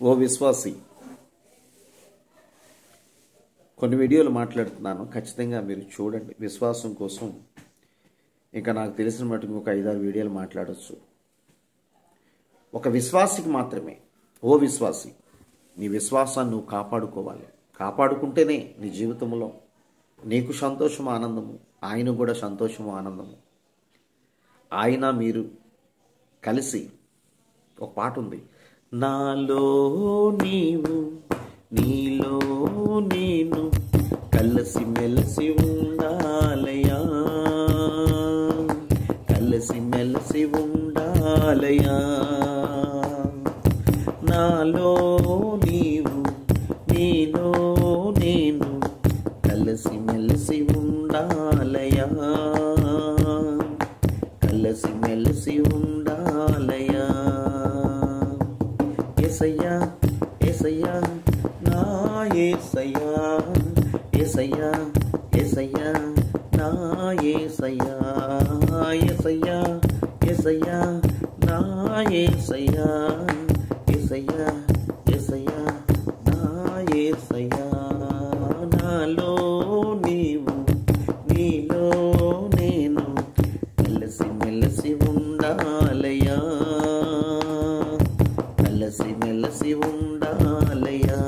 ఓ విశ్వాసి, కొన్ని వీడియోలు మాట్లాడుతున్నాను, ఖచ్చితంగా మీరు చూడండి. విశ్వాసం కోసం ఇంకా నాకు తెలిసిన మటుకు ఒక 5-6 వీడియోలు మాట్లాడవచ్చు. ఒక విశ్వాసికి మాత్రమే. ఓ విశ్వాసి, నీ విశ్వాసాన్ని నువ్వు కాపాడుకోవాలి. కాపాడుకుంటేనే నీ జీవితంలో నీకు సంతోషము, ఆనందము, ఆయన కూడా సంతోషము, ఆనందము. ఆయన మీరు కలిసి ఒక పాట ఉంది, నాలో నీవు నీలో నేను కలిసి మెలిసి ఉండాలయా, కలిసి మెలిసి ఉండాలయా. నాలో నీవు నీలో నేను కలిసి మెలిసి ఉండాలయా, కలిసి మెలిసి ఉండాలయా. యేసయ్యా యేసయ్యా నా యేసయ్యా, యేసయ్యా యేసయ్యా నా యేసయ్యా, యేసయ్యా యేసయ్యా నా యేసయ్యా, యేసయ్యా యేసయ్యా నా యేసయ్యా. నాలో నీవు నీలో నేను కలిసి మెలిసి ఉండాలయా, కలిసి మెలిసి ఉండాలయా.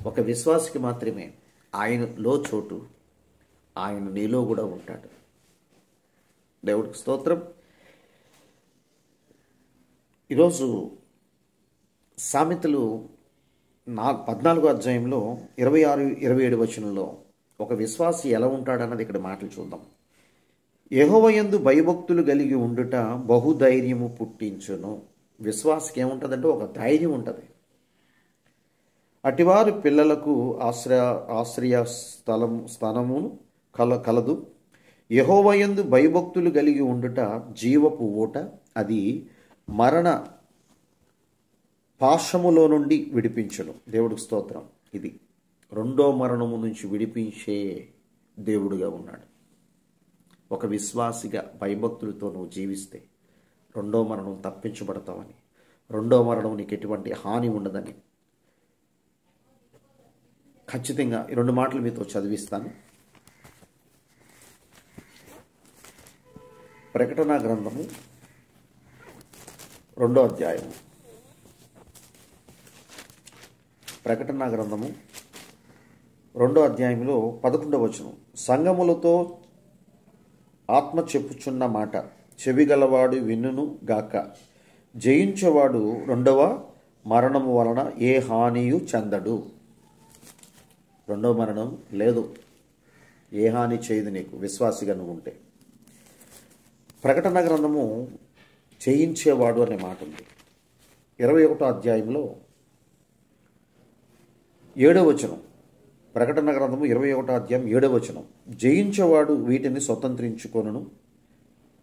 ఒక విశ్వాసికి మాత్రమే ఆయనలో చోటు, ఆయన నీలో కూడా ఉంటాడు. దేవుడికి స్తోత్రం. ఈరోజు సామెతలు 14వ అధ్యాయంలో 26-27 వచనంలో ఒక విశ్వాసి ఎలా ఉంటాడన్నది ఇక్కడ మాటలు చూద్దాం. యెహోవాయందు భయభక్తులు కలిగి ఉండుట బహుధైర్యము పుట్టించును. విశ్వాసకి ఏముంటుందంటే ఒక ధైర్యం ఉంటుంది. అటివారి పిల్లలకు ఆశ్రయ స్థానమును కలదు. యెహోవాయందు భయభక్తులు కలిగి ఉండుట జీవపు ఊట, అది మరణ పాశములో నుండి విడిపించును. దేవుడికి స్తోత్రం. ఇది రెండో మరణము నుంచి విడిపించే దేవుడుగా ఉన్నాడు. ఒక విశ్వాసిగా భయభక్తులతో నువ్వు జీవిస్తే రెండో మరణం తప్పించబడతావని, రెండో మరణం నీకు ఎటువంటి హాని ఉండదని ఖచ్చితంగా ఈ 2 మాటలు మీతో చదివిస్తాను. ప్రకటన గ్రంథము 2వ అధ్యాయము, ప్రకటన గ్రంథము 2వ అధ్యాయంలో 11వ వచనం. సంగములతో ఆత్మ చెప్పుచున్న మాట చెవిగలవాడు వినును గాక. జయించేవాడు రెండవ మరణము వలన ఏ హానియు చెందడు. రెండవ మరణం లేదు, ఏ హాని చేయదు నీకు విశ్వాసిగా నువ్వు ఉంటే. ప్రకటన గ్రంథము జయించేవాడు అనే మాట ఉంది. 21వ అధ్యాయంలో 7వ వచనం. ప్రకటన గ్రంథము 21వ అధ్యాయం 7వ వచనం. జయించేవాడు వీటిని స్వతంత్రించుకొనును,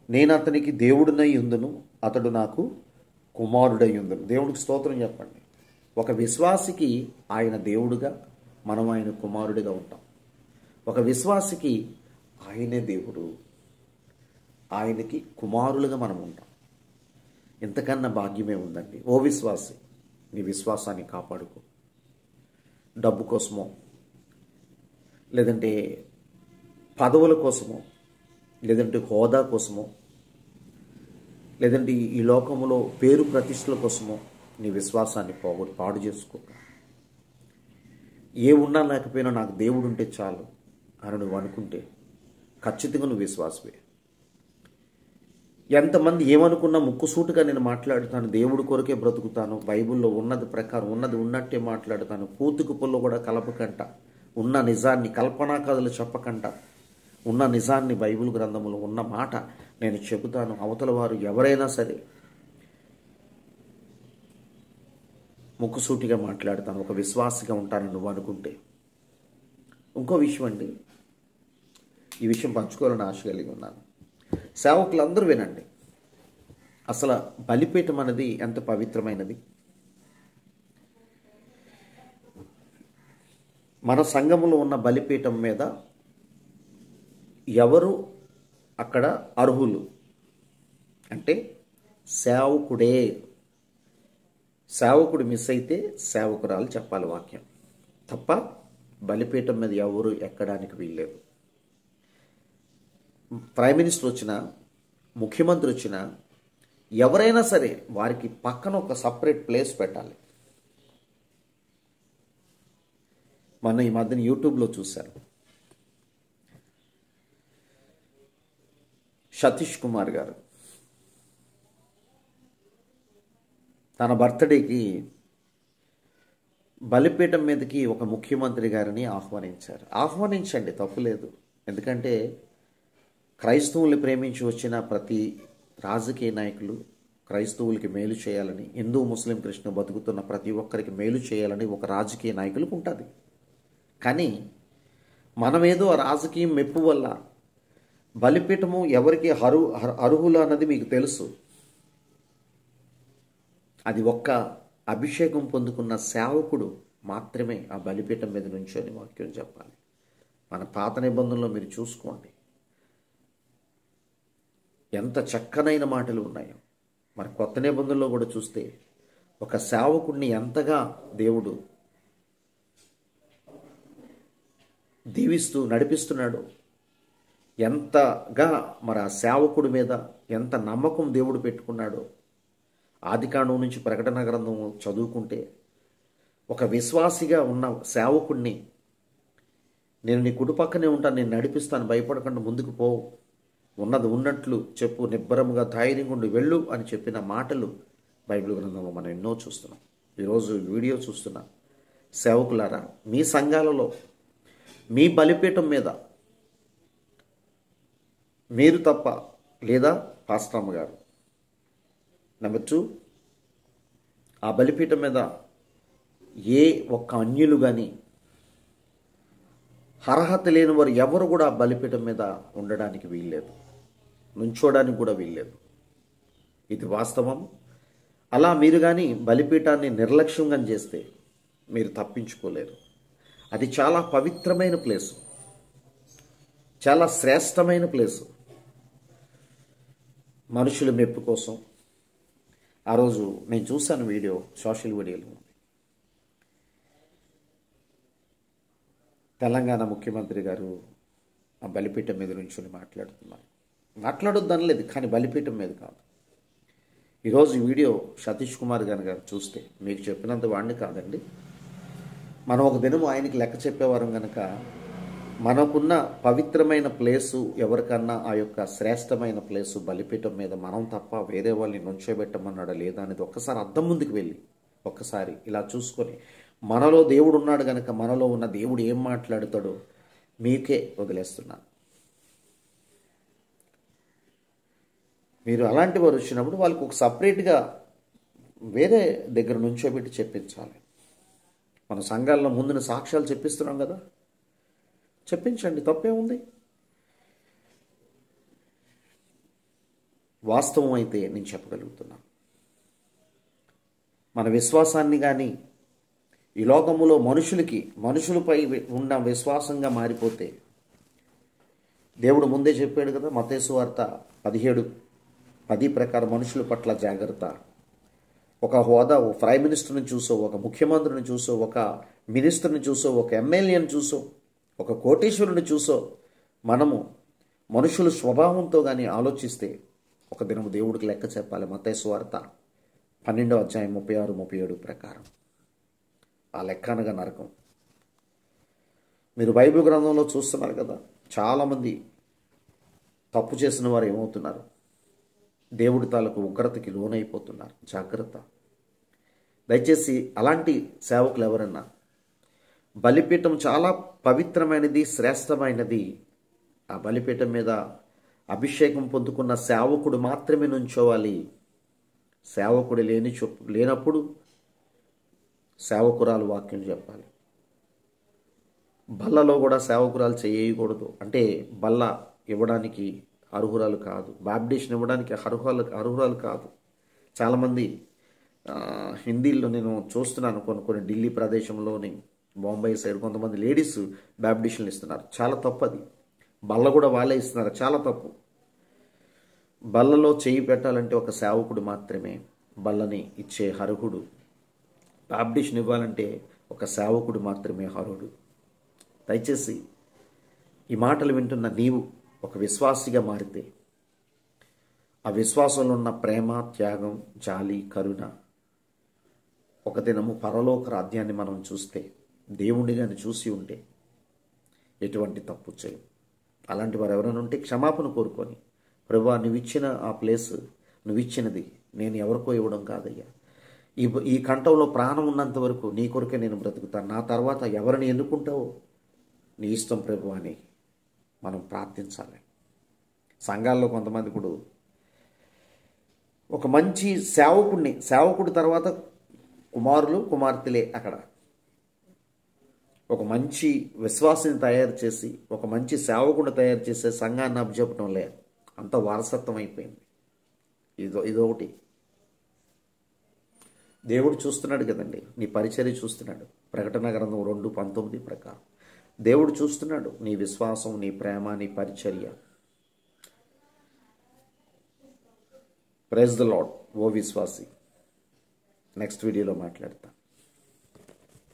నేను అతనికి దేవుడినై ఉందును, అతడు నాకు కుమారుడై ఉందును. దేవుడికి స్తోత్రం చెప్పండి. ఒక విశ్వాసికి ఆయన దేవుడుగా, మనం ఆయన కుమారుడిగా ఉంటాం. ఒక విశ్వాసికి ఆయనే దేవుడు, ఆయనకి కుమారులుగా మనం ఉంటాం. ఇంతకన్నా భాగ్యమే ఉందండి. ఓ విశ్వాసి, నీ విశ్వాసాన్ని కాపాడుకో. డబ్బు కోసమో, లేదంటే పదవుల కోసమో, లేదంటే హోదా కోసమో, లేదంటే ఈ లోకంలో పేరు ప్రతిష్టల కోసమో నీ విశ్వాసాన్ని పాడు చేసుకో. ఏ ఉన్నా లేకపోయినా నాకు దేవుడు ఉంటే చాలు అని నువ్వు అనుకుంటే ఖచ్చితంగా నువ్వు విశ్వాసమే. ఎంతమంది ఏమనుకున్నా ముక్కుసూటుగా నేను మాట్లాడుతాను, దేవుడి కొరకే బ్రతుకుతాను, బైబిల్లో ఉన్నది ప్రకారం ఉన్నది ఉన్నట్టే మాట్లాడుతాను, పూతుకు పుల్ల కూడా కలపకంట, ఉన్న నిజాన్ని కల్పనా కథలు చెప్పకంట, ఉన్న నిజాన్ని బైబిల్ గ్రంథంలో ఉన్న మాట నేను చెబుతాను. అవతల వారు ఎవరైనా సరే ముక్కుసూటిగా మాట్లాడతాను, ఒక విశ్వాసిగా ఉంటానని నువ్వు అనుకుంటే. ఇంకో విషయం అండి, ఈ విషయం పంచుకోవాలని ఆశ కలిగి ఉన్నాను. సేవకులందరూ వినండి. అసలు బలిపీఠం అనేది ఎంత పవిత్రమైనది. మన సంఘములో ఉన్న బలిపీఠం మీద ఎవరు అక్కడ అర్హులు అంటే సేవకుడే. సేవకుడు మిస్ అయితే సేవకురాలు చెప్పాలి వాక్యం తప్ప బలిపీఠం మీద ఎవరు ఎక్కడానికి వీల్లేదు. ప్రైమ్ మినిస్టర్ వచ్చినా, ముఖ్యమంత్రి వచ్చినా, ఎవరైనా సరే వారికి పక్కన ఒక సపరేట్ ప్లేస్ పెట్టాలి. మన ఈ మధ్యన యూట్యూబ్లో చూశాను, సతీష్ కుమార్ గారు తన బర్త్డేకి బలిపీఠం మీదకి ఒక ముఖ్యమంత్రి గారిని ఆహ్వానించారు. ఆహ్వానించండి, తప్పులేదు. ఎందుకంటే క్రైస్తవుల్ని ప్రేమించి వచ్చిన ప్రతి రాజకీయ నాయకులు క్రైస్తవులకి మేలు చేయాలని, హిందూ ముస్లిం క్రిస్టియన్ బతుకుతున్న ప్రతి ఒక్కరికి మేలు చేయాలని ఒక రాజకీయ నాయకులకు ఉంటుంది. కానీ మనమేదో ఆ రాజకీయం మెప్పు వల్ల బలిపీఠము ఎవరికి అర్హులు అన్నది మీకు తెలుసు. అది ఒక్క అభిషేకం పొందుకున్న సేవకుడు మాత్రమే ఆ బలిపీఠం మీద నుంచొని వాక్యం చెప్పాలి. మన పాత నిబంధనలో మీరు చూసుకోండి, ఎంత చక్కనైన మాటలు ఉన్నాయో. మరి కొత్త నిబంధనలో కూడా చూస్తే ఒక సేవకుడిని ఎంతగా దేవుడు దీవిస్తూ నడిపిస్తున్నాడు, ఎంతగా మరి ఆ సేవకుడి మీద ఎంత నమ్మకం దేవుడు పెట్టుకున్నాడో. ఆదికాండం నుంచి ప్రకటన గ్రంథం చదువుకుంటే ఒక విశ్వాసిగా ఉన్న సేవకుడిని, నేను నీ కుడి పక్కనే ఉంటాను, నేను నడిపిస్తాను, భయపడకుండా ముందుకు పో, ఉన్నది ఉన్నట్లు చెప్పు, నిబ్బరముగా ధైర్యంగా ఉండి వెళ్ళు అని చెప్పిన మాటలు బైబిల్ గ్రంథంలో మనం ఎన్నో చూస్తున్నాం. ఈరోజు వీడియో చూస్తున్న సేవకులారా, మీ సంఘాలలో మీ బలిపీఠం మీద మీరు తప్ప, లేదా పాస్టమ్మ గారు, నెంబర్ 2, ఆ బలిపీఠం మీద ఏ ఒక్క అన్యులు కానీ అర్హత లేని వారు ఎవరు కూడా ఆ బలిపీఠం మీద ఉండడానికి వీల్లేదు, నుంచోడానికి కూడా వీల్లేదు. ఇది వాస్తవం. అలా మీరు కానీ బలిపీఠాన్ని నిర్లక్ష్యంగా చేస్తే మీరు తప్పించుకోలేరు. అది చాలా పవిత్రమైన ప్లేసు, చాలా శ్రేష్టమైన ప్లేసు. మనుషుల మెప్పు కోసం ఆ రోజు నేను చూశాను వీడియో, సోషల్ మీడియాలో. తెలంగాణ ముఖ్యమంత్రి గారు ఆ బలిపీఠం మీద నుంచొని మాట్లాడుతున్నారు. మాట్లాడొద్దనలేదు, కానీ బలిపీఠం మీద కాదు. ఈరోజు ఈ వీడియో సతీష్ కుమార్ గారు చూస్తే మీకు చెప్పినంత వాడిని కాదండి. మనం ఒక దినం ఆయనకి లెక్క చెప్పేవారం కనుక మనకున్న పవిత్రమైన ప్లేసు ఎవరికన్నా ఆ యొక్క శ్రేష్టమైన ప్లేసు బలిపీఠం మీద మనం తప్ప వేరే వాళ్ళని నుంచోబెట్టమన్నాడా లేదా అనేది ఒక్కసారి అద్దం ముందుకు వెళ్ళి ఒక్కసారి ఇలా చూసుకొని, మనలో దేవుడు ఉన్నాడు కనుక మనలో ఉన్న దేవుడు ఏం మాట్లాడుతాడో మీకే వదిలేస్తున్నాను. మీరు అలాంటి వారు వచ్చినప్పుడు వాళ్ళకి ఒక సపరేట్గా వేరే దగ్గర నుంచోబెట్టి చెప్పించాలి. మన సంఘాల్లో ముందున సాక్ష్యాలు చెప్పిస్తున్నాం కదా, చెప్పించండి, తప్పే ఉంది. వాస్తవం అయితే నేను చెప్పగలుగుతున్నాను. మన విశ్వాసాన్ని కానీ ఈ లోకములో మనుషులపై ఉన్న విశ్వాసంగా మారిపోతే, దేవుడు ముందే చెప్పాడు కదా, మత్తయి సువార్త 17:10 ప్రకారం మనుషుల పట్ల జాగ్రత్త. ఒక హోదా, ఒక ప్రైమ్ మినిస్టర్ని చూసో, ఒక ముఖ్యమంత్రిని చూసో, ఒక మినిస్టర్ని చూసో, ఒక ఎమ్మెల్యేని చూసో, ఒక కోటీశ్వరుని చూసో మనము మనుషుల స్వభావంతో కానీ ఆలోచిస్తే ఒక దినము దేవుడికి లెక్క చెప్పాలి. మత్తయి సువార్త 12:36-37 ప్రకారం. ఆ లెక్క అనగా నరకం. మీరు బైబిల్ గ్రంథంలో చూస్తున్నారు కదా, చాలామంది తప్పు చేసిన వారు ఏమవుతున్నారు, దేవుడి తాలూకు ఉగ్రతకి లోనైపోతున్నారు. జాగ్రత్త. దయచేసి అలాంటి సేవకులు ఎవరన్నా, బలిపీఠం చాలా పవిత్రమైనది, శ్రేష్టమైనది. ఆ బలిపీఠం మీద అభిషేకం పొందుకున్న సేవకుడు మాత్రమే నుంచోవాలి. సేవకుడు లేనప్పుడు సేవకురాలు వాక్యం చెప్పాలి. బల్లలో కూడా సేవకురాలు చేయకూడదు. అంటే బల్ల ఇవ్వడానికి అర్హురాలు కాదు, బాప్టిషన్ ఇవ్వడానికి అర్హురాలు కాదు. చాలామంది హిందీలో నేను చూస్తున్నాను, కొన్ని ఢిల్లీ ప్రదేశంలోని, బాంబే సైడ్ కొంతమంది లేడీస్ బాప్టిషన్లు ఇస్తున్నారు. చాలా తప్పు అది. బల్ల కూడా వాళ్ళే ఇస్తున్నారు, చాలా తప్పు. బల్లలో చేయి పెట్టాలంటే ఒక సేవకుడు మాత్రమే బల్లని ఇచ్చే అర్హుడు. బాప్టిషన్ ఇవ్వాలంటే ఒక సేవకుడు మాత్రమే అర్హుడు. దయచేసి ఈ మాటలు వింటున్న నీవు ఒక విశ్వాసిగా మారితే, ఆ విశ్వాసంలో ఉన్న ప్రేమ, త్యాగం, జాలి, కరుణ ఒక దినము పరలోక రాజ్యాన్ని మనం చూస్తే, దేవుణ్ణి కానీ చూసి ఉంటే ఎటువంటి తప్పు చేయం. అలాంటి వారు ఎవరైనా ఉంటే క్షమాపణ కోరుకొని, ప్రభువా నువ్వు ఇచ్చిన ఆ ప్లేస్, నువ్వు ఇచ్చినది నేను ఎవరికో ఇవ్వడం కాదయ్యా, ఈ కంఠంలో ప్రాణం ఉన్నంత వరకు నీ కొరకే నేను బ్రతుకుతాను, నా తర్వాత ఎవరిని ఎన్నుకుంటావో నీ ఇష్టం ప్రభువా అని మనం ప్రార్థించాలి. సంఘాల్లో కొంతమంది ఇప్పుడు ఒక మంచి సేవకుడి తర్వాత కుమారులు, కుమార్తెలే అక్కడ ఒక మంచి విశ్వాసిని తయారు చేసి, ఒక మంచి సేవకుడిని తయారు చేసే సంఘాన్ని అప్పచెప్పడం లేదు. అంత వారసత్వం అయిపోయింది. ఇదొకటి. దేవుడు చూస్తున్నాడు కదండి, నీ పరిచర్య చూస్తున్నాడు. ప్రకటన గ్రంథం 2:19 ప్రకారం దేవుడు చూస్తున్నాడు నీ విశ్వాసం, నీ ప్రేమ, నీ పరిచర్య. ప్రైజ్ ద లార్డ్ ఓ విశ్వాసి. నెక్స్ట్ వీడియోలో మాట్లాడతా.